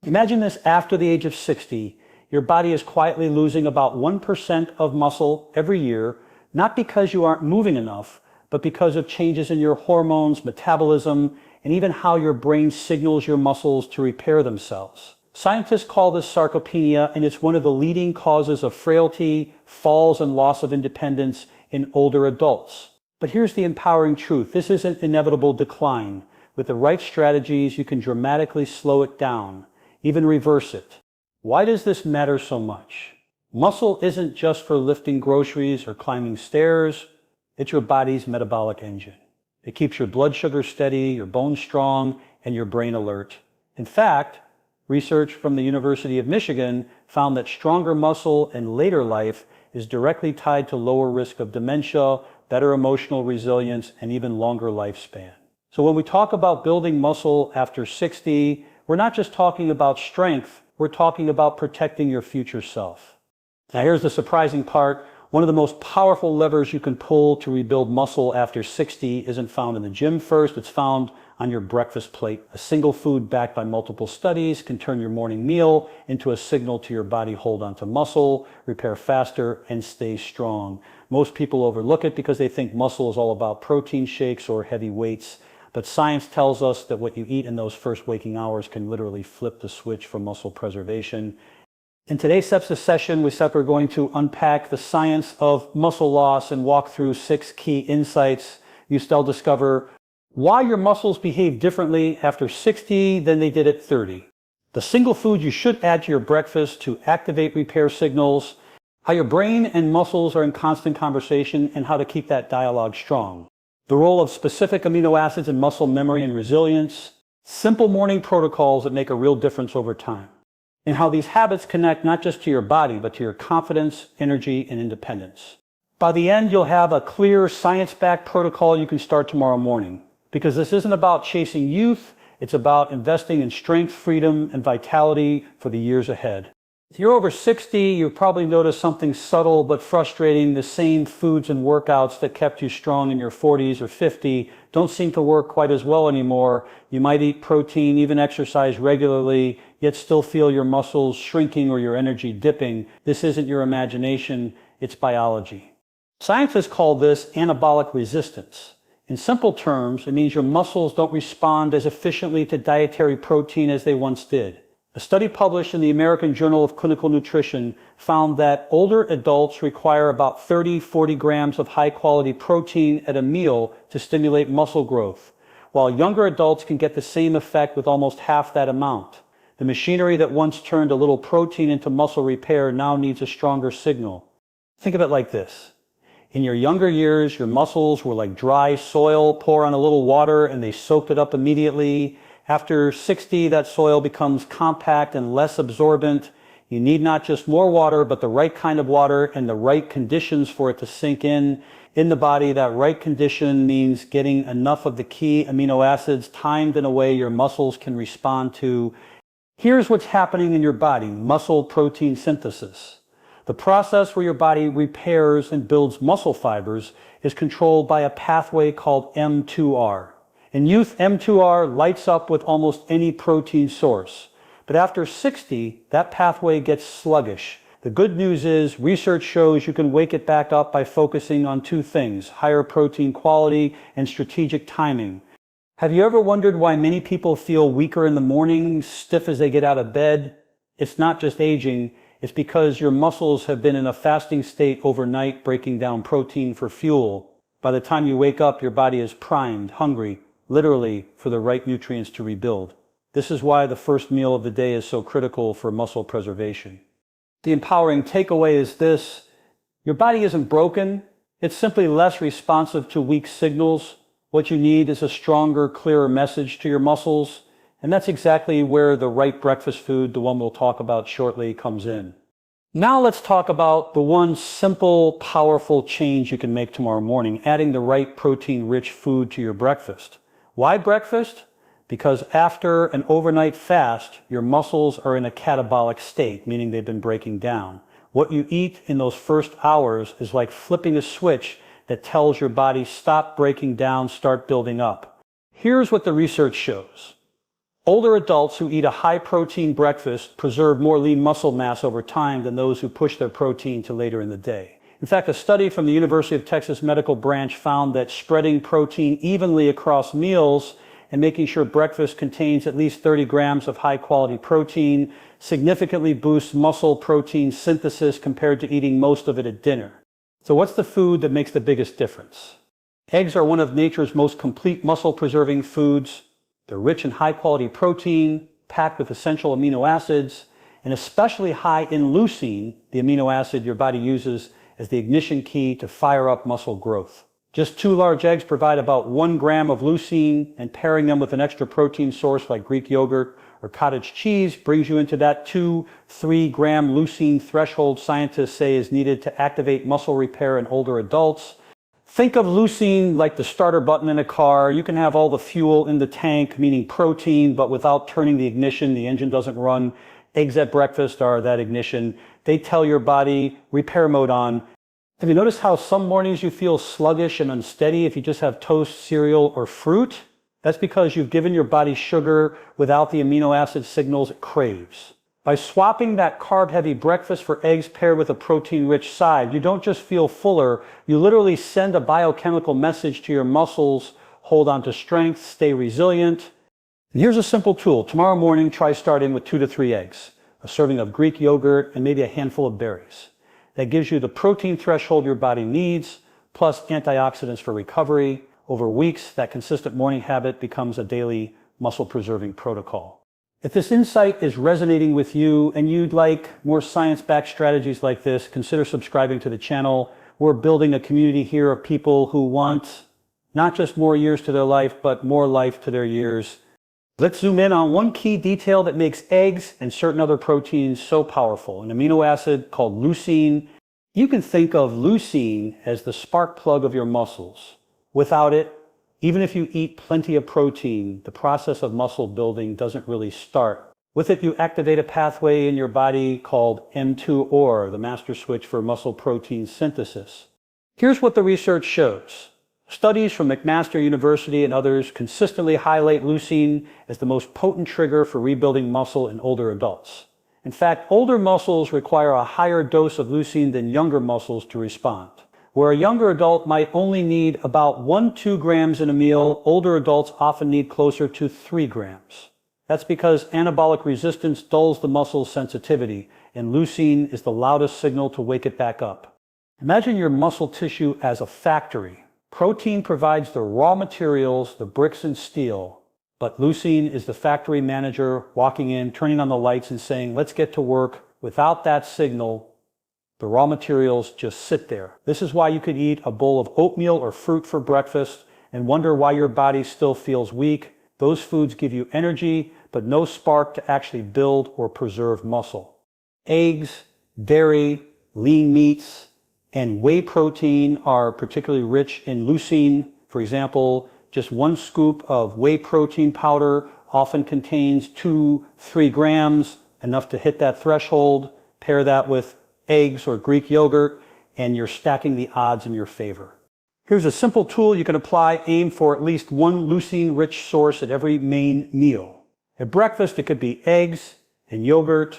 Imagine this: after the age of 60, your body is quietly losing about 1% of muscle every year, not because you aren't moving enough, but because of changes in your hormones, metabolism, and even how your brain signals your muscles to repair themselves. Scientists call this sarcopenia, and it's one of the leading causes of frailty, falls, and loss of independence in older adults. But here's the empowering truth: this isn't inevitable decline. With the right strategies, you can dramatically slow it down, even reverse it. Why does this matter so much? Muscle isn't just for lifting groceries or climbing stairs. It's your body's metabolic engine. It keeps your blood sugar steady, your bones strong, and your brain alert. In fact, research from the University of Michigan found that stronger muscle in later life is directly tied to lower risk of dementia, better emotional resilience, and even longer lifespan. So when we talk about building muscle after 60, we're not just talking about strength, we're talking about protecting your future self. Now here's the surprising part: one of the most powerful levers you can pull to rebuild muscle after 60 isn't found in the gym first, it's found on your breakfast plate. A single food backed by multiple studies can turn your morning meal into a signal to your body: hold on to muscle, repair faster, and stay strong. Most people overlook it because they think muscle is all about protein shakes or heavy weights. But science tells us that what you eat in those first waking hours can literally flip the switch for muscle preservation. In today's sepsis session, we're going to unpack the science of muscle loss and walk through 6 key insights. You'll discover why your muscles behave differently after 60 than they did at 30. The single food you should add to your breakfast to activate repair signals, how your brain and muscles are in constant conversation, and how to keep that dialogue strong. The role of specific amino acids in muscle memory and resilience, simple morning protocols that make a real difference over time, and how these habits connect not just to your body, but to your confidence, energy, and independence. By the end, you'll have a clear, science-backed protocol you can start tomorrow morning. Because this isn't about chasing youth, it's about investing in strength, freedom, and vitality for the years ahead. If you're over 60, you've probably noticed something subtle but frustrating: the same foods and workouts that kept you strong in your 40s or 50 don't seem to work quite as well anymore. You might eat protein, even exercise regularly, yet still feel your muscles shrinking or your energy dipping. This isn't your imagination, it's biology. Scientists call this anabolic resistance. In simple terms, it means your muscles don't respond as efficiently to dietary protein as they once did. A study published in the American Journal of Clinical Nutrition found that older adults require about 30-40 grams of high-quality protein at a meal to stimulate muscle growth, while younger adults can get the same effect with almost half that amount. The machinery that once turned a little protein into muscle repair now needs a stronger signal. Think of it like this: in your younger years, your muscles were like dry soil. Pour on a little water and they soaked it up immediately. After 60, that soil becomes compact and less absorbent. You need not just more water, but the right kind of water and the right conditions for it to sink in the body. That right condition means getting enough of the key amino acids timed in a way your muscles can respond to. Here's what's happening in your body: muscle protein synthesis. The process where your body repairs and builds muscle fibers is controlled by a pathway called M2R. In youth, M2R lights up with almost any protein source. But after 60, that pathway gets sluggish. The good news is, research shows you can wake it back up by focusing on 2 things: higher protein quality and strategic timing. Have you ever wondered why many people feel weaker in the morning, stiff as they get out of bed? It's not just aging. It's because your muscles have been in a fasting state overnight, breaking down protein for fuel. By the time you wake up, your body is primed, hungry, literally, for the right nutrients to rebuild. This is why the first meal of the day is so critical for muscle preservation. The empowering takeaway is this: your body isn't broken, it's simply less responsive to weak signals. What you need is a stronger, clearer message to your muscles, and that's exactly where the right breakfast food, the one we'll talk about shortly, comes in. Now let's talk about the one simple, powerful change you can make tomorrow morning: adding the right protein-rich food to your breakfast. Why breakfast? Because after an overnight fast, your muscles are in a catabolic state, meaning they've been breaking down. What you eat in those first hours is like flipping a switch that tells your body, stop breaking down, start building up. Here's what the research shows. Older adults who eat a high-protein breakfast preserve more lean muscle mass over time than those who push their protein to later in the day. In fact, a study from the University of Texas Medical Branch found that spreading protein evenly across meals and making sure breakfast contains at least 30 grams of high-quality protein significantly boosts muscle protein synthesis compared to eating most of it at dinner. So what's the food that makes the biggest difference? Eggs are one of nature's most complete muscle-preserving foods. They're rich in high-quality protein, packed with essential amino acids, and especially high in leucine, the amino acid your body uses as the ignition key to fire up muscle growth. Just 2 large eggs provide about 1 gram of leucine, and pairing them with an extra protein source like Greek yogurt or cottage cheese brings you into that 2-3 gram leucine threshold scientists say is needed to activate muscle repair in older adults. Think of leucine like the starter button in a car. You can have all the fuel in the tank, meaning protein, but without turning the ignition, the engine doesn't run. Eggs at breakfast are that ignition. They tell your body, repair mode on. Have you noticed how some mornings you feel sluggish and unsteady if you just have toast, cereal, or fruit? That's because you've given your body sugar without the amino acid signals it craves. By swapping that carb-heavy breakfast for eggs paired with a protein-rich side, you don't just feel fuller, you literally send a biochemical message to your muscles: hold on to strength, stay resilient. And here's a simple tool. Tomorrow morning, try starting with 2 to 3 eggs, a serving of Greek yogurt, and maybe a handful of berries. That gives you the protein threshold your body needs, plus antioxidants for recovery. Over weeks, that consistent morning habit becomes a daily muscle-preserving protocol. If this insight is resonating with you and you'd like more science-backed strategies like this, consider subscribing to the channel. We're building a community here of people who want not just more years to their life, but more life to their years. Let's zoom in on one key detail that makes eggs and certain other proteins so powerful, an amino acid called leucine. You can think of leucine as the spark plug of your muscles. Without it, even if you eat plenty of protein, the process of muscle building doesn't really start. With it, you activate a pathway in your body called M2-OR, the master switch for muscle protein synthesis. Here's what the research shows. Studies from McMaster University and others consistently highlight leucine as the most potent trigger for rebuilding muscle in older adults. In fact, older muscles require a higher dose of leucine than younger muscles to respond. Where a younger adult might only need about 1-2 grams in a meal, older adults often need closer to 3 grams. That's because anabolic resistance dulls the muscle's sensitivity, and leucine is the loudest signal to wake it back up. Imagine your muscle tissue as a factory. Protein provides the raw materials, the bricks and steel, but leucine is the factory manager walking in, turning on the lights and saying, let's get to work. Without that signal, the raw materials just sit there. This is why you could eat a bowl of oatmeal or fruit for breakfast and wonder why your body still feels weak. Those foods give you energy, but no spark to actually build or preserve muscle. Eggs, dairy, lean meats, and whey protein are particularly rich in leucine. For example, just 1 scoop of whey protein powder often contains 2-3 grams, enough to hit that threshold. Pair that with eggs or Greek yogurt, and you're stacking the odds in your favor. Here's a simple tool you can apply. Aim for at least 1 leucine-rich source at every main meal. At breakfast, it could be eggs and yogurt.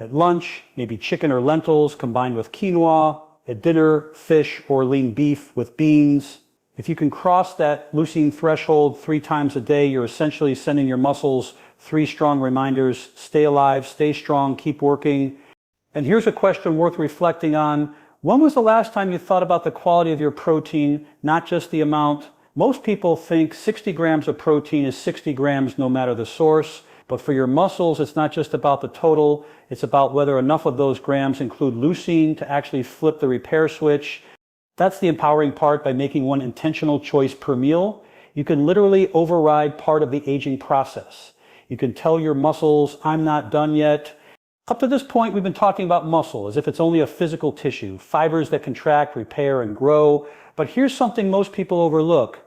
At lunch, maybe chicken or lentils combined with quinoa. At dinner, fish or lean beef with beans. If you can cross that leucine threshold 3 times a day, you're essentially sending your muscles 3 strong reminders: stay alive, stay strong, keep working. And here's a question worth reflecting on. When was the last time you thought about the quality of your protein, not just the amount? Most people think 60 grams of protein is 60 grams no matter the source. But for your muscles, it's not just about the total. It's about whether enough of those grams include leucine to actually flip the repair switch. That's the empowering part. By making one intentional choice per meal, you can literally override part of the aging process. You can tell your muscles, I'm not done yet. Up to this point, we've been talking about muscle as if it's only a physical tissue, fibers that contract, repair, and grow. But here's something most people overlook.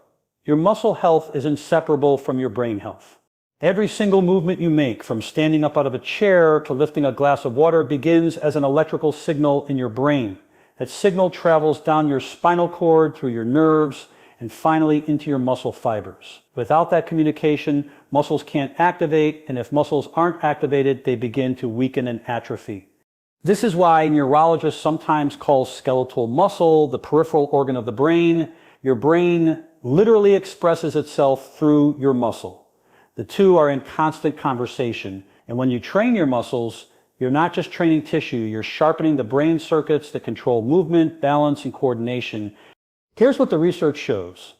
Your muscle health is inseparable from your brain health. Every single movement you make, from standing up out of a chair to lifting a glass of water, begins as an electrical signal in your brain. That signal travels down your spinal cord, through your nerves, and finally into your muscle fibers. Without that communication, muscles can't activate, and if muscles aren't activated, they begin to weaken and atrophy. This is why neurologists sometimes call skeletal muscle the peripheral organ of the brain. Your brain literally expresses itself through your muscle. The two are in constant conversation, and when you train your muscles, you're not just training tissue, you're sharpening the brain circuits that control movement, balance, and coordination. Here's what the research shows.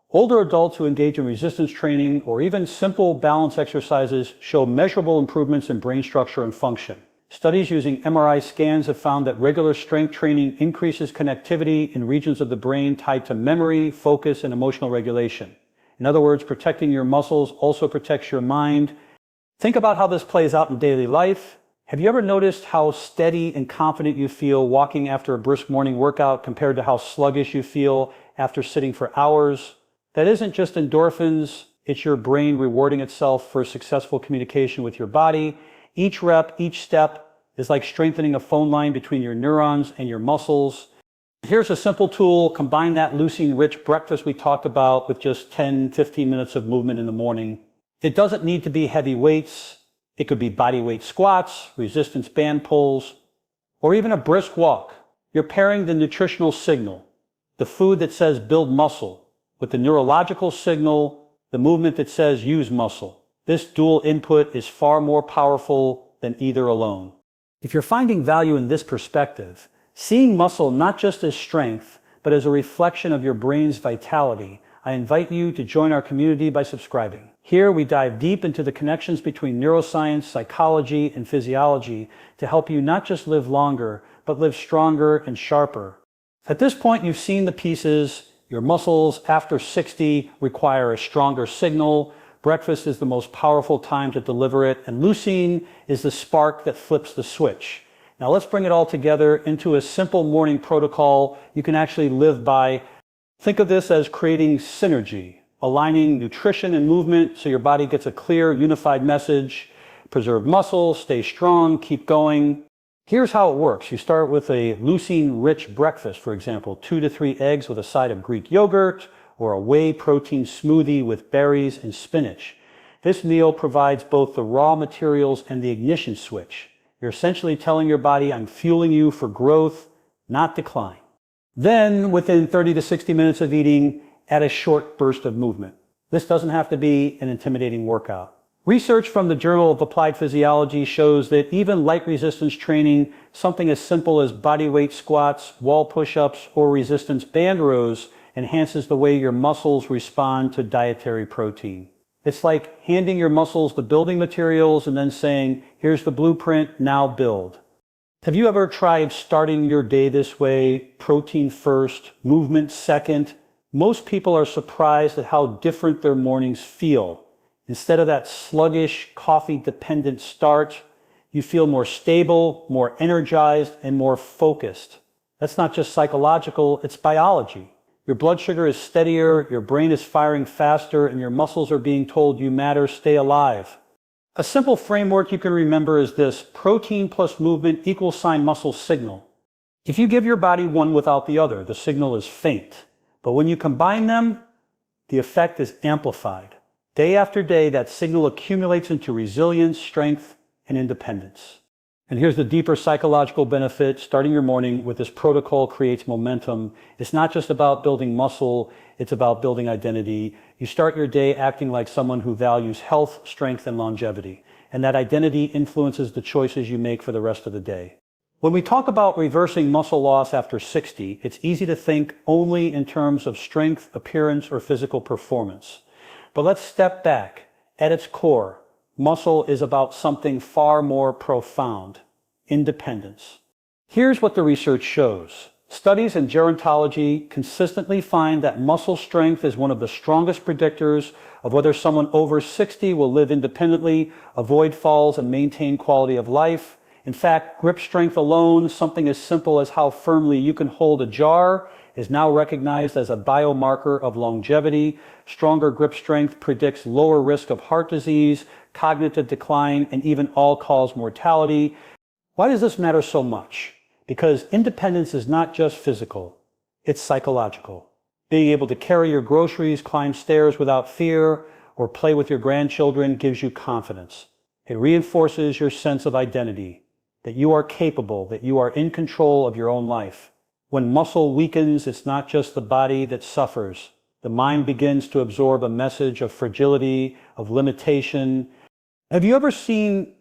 Older adults who engage in resistance training or even simple balance exercises show measurable improvements in brain structure and function. Studies using MRI scans have found that regular strength training increases connectivity in regions of the brain tied to memory, focus, and emotional regulation. In other words, protecting your muscles also protects your mind. Think about how this plays out in daily life. Have you ever noticed how steady and confident you feel walking after a brisk morning workout compared to how sluggish you feel after sitting for hours? That isn't just endorphins, it's your brain rewarding itself for successful communication with your body. Each rep, each step is like strengthening a phone line between your neurons and your muscles. Here's a simple tool. Combine that leucine-rich breakfast we talked about with just 10-15 minutes of movement in the morning. It doesn't need to be heavy weights. It could be body weight squats, resistance band pulls, or even a brisk walk. You're pairing the nutritional signal, the food that says build muscle, with the neurological signal, the movement that says use muscle. This dual input is far more powerful than either alone. If you're finding value in this perspective, seeing muscle not just as strength, but as a reflection of your brain's vitality, I invite you to join our community by subscribing. Here we dive deep into the connections between neuroscience, psychology, and physiology to help you not just live longer, but live stronger and sharper. At this point, you've seen the pieces. Your muscles after 60 require a stronger signal. Breakfast is the most powerful time to deliver it, and leucine is the spark that flips the switch. Now let's bring it all together into a simple morning protocol you can actually live by. Think of this as creating synergy, aligning nutrition and movement so your body gets a clear, unified message. Preserve muscle, stay strong, keep going. Here's how it works. You start with a leucine-rich breakfast, for example, 2 to 3 eggs with a side of Greek yogurt, or a whey protein smoothie with berries and spinach. This meal provides both the raw materials and the ignition switch. You're essentially telling your body, I'm fueling you for growth, not decline. Then, within 30 to 60 minutes of eating, add a short burst of movement. This doesn't have to be an intimidating workout. Research from the Journal of Applied Physiology shows that even light resistance training, something as simple as bodyweight squats, wall push-ups, or resistance band rows, enhances the way your muscles respond to dietary protein. It's like handing your muscles the building materials and then saying, here's the blueprint, now build. Have you ever tried starting your day this way, protein first, movement second? Most people are surprised at how different their mornings feel. Instead of that sluggish, coffee-dependent start, you feel more stable, more energized, and more focused. That's not just psychological, it's biology. Your blood sugar is steadier, your brain is firing faster, and your muscles are being told you matter, stay alive. A simple framework you can remember is this: protein plus movement equals muscle signal. If you give your body one without the other, the signal is faint. But when you combine them, the effect is amplified. Day after day, that signal accumulates into resilience, strength, and independence. And here's the deeper psychological benefit. Starting your morning with this protocol creates momentum. It's not just about building muscle, it's about building identity. You start your day acting like someone who values health, strength, and longevity. And that identity influences the choices you make for the rest of the day. When we talk about reversing muscle loss after 60, it's easy to think only in terms of strength, appearance, or physical performance. But let's step back. At its core, muscle is about something far more profound: independence. Here's what the research shows. Studies in gerontology consistently find that muscle strength is one of the strongest predictors of whether someone over 60 will live independently, avoid falls, and maintain quality of life. In fact, grip strength alone, something as simple as how firmly you can hold a jar, is now recognized as a biomarker of longevity. Stronger grip strength predicts lower risk of heart disease, cognitive decline, and even all-cause mortality. Why does this matter so much? Because independence is not just physical, it's psychological. Being able to carry your groceries, climb stairs without fear, or play with your grandchildren gives you confidence. It reinforces your sense of identity, that you are capable, that you are in control of your own life. When muscle weakens, it's not just the body that suffers. The mind begins to absorb a message of fragility, of limitation. Have you ever seen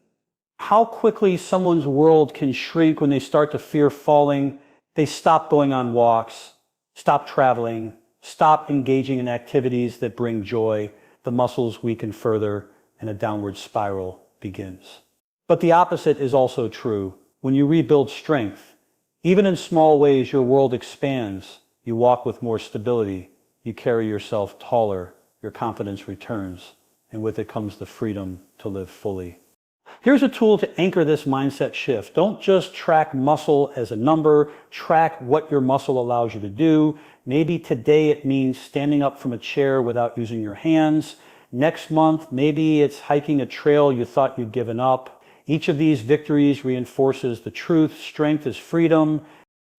how quickly someone's world can shrink when they start to fear falling? They stop going on walks, stop traveling, stop engaging in activities that bring joy. The muscles weaken further and a downward spiral begins. But the opposite is also true. When you rebuild strength, even in small ways, your world expands. You walk with more stability. You carry yourself taller. Your confidence returns. And with it comes the freedom to live fully. Here's a tool to anchor this mindset shift. Don't just track muscle as a number. Track what your muscle allows you to do. Maybe today it means standing up from a chair without using your hands. Next month, maybe it's hiking a trail you thought you'd given up. Each of these victories reinforces the truth. Strength is freedom.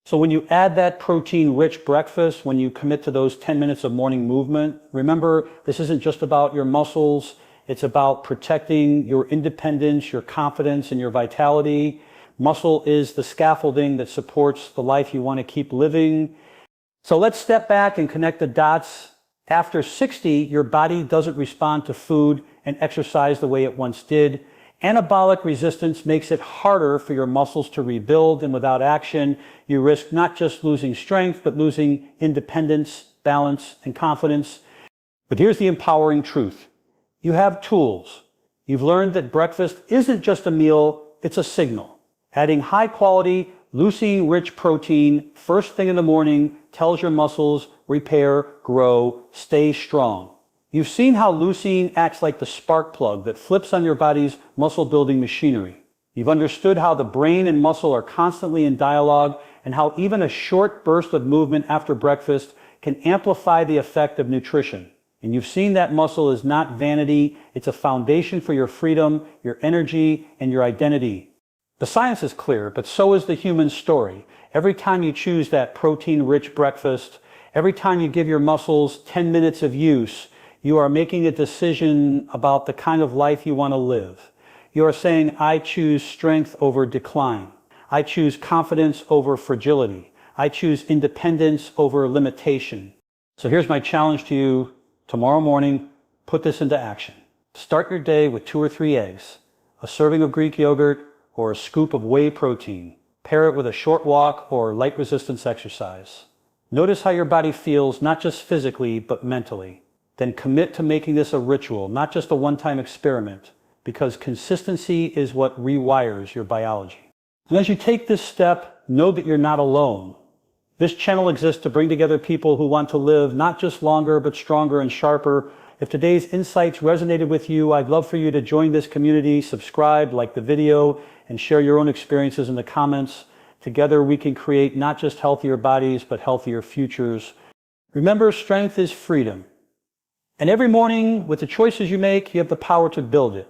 So when you add that protein-rich breakfast, when you commit to those 10 minutes of morning movement, remember, this isn't just about your muscles. It's about protecting your independence, your confidence, and your vitality. Muscle is the scaffolding that supports the life you want to keep living. So let's step back and connect the dots. After 60, your body doesn't respond to food and exercise the way it once did. Anabolic resistance makes it harder for your muscles to rebuild, and without action, you risk not just losing strength, but losing independence, balance, and confidence. But here's the empowering truth. You have tools. You've learned that breakfast isn't just a meal, it's a signal. Adding high-quality, leucine-rich protein first thing in the morning tells your muscles repair, grow, stay strong. You've seen how leucine acts like the spark plug that flips on your body's muscle-building machinery. You've understood how the brain and muscle are constantly in dialogue and how even a short burst of movement after breakfast can amplify the effect of nutrition. And you've seen that muscle is not vanity, it's a foundation for your freedom, your energy, and your identity. The science is clear, but so is the human story. Every time you choose that protein-rich breakfast, every time you give your muscles 10 minutes of use, you are making a decision about the kind of life you want to live. You are saying, I choose strength over decline. I choose confidence over fragility. I choose independence over limitation. So here's my challenge to you. Tomorrow morning, put this into action. Start your day with 2 or 3 eggs, a serving of Greek yogurt, or a scoop of whey protein. Pair it with a short walk or light resistance exercise. Notice how your body feels, not just physically, but mentally. Then commit to making this a ritual, not just a one-time experiment, because consistency is what rewires your biology. And as you take this step, know that you're not alone. This channel exists to bring together people who want to live not just longer, but stronger and sharper. If today's insights resonated with you, I'd love for you to join this community, subscribe, like the video, and share your own experiences in the comments. Together we can create not just healthier bodies, but healthier futures. Remember, strength is freedom. And every morning, with the choices you make, you have the power to build it.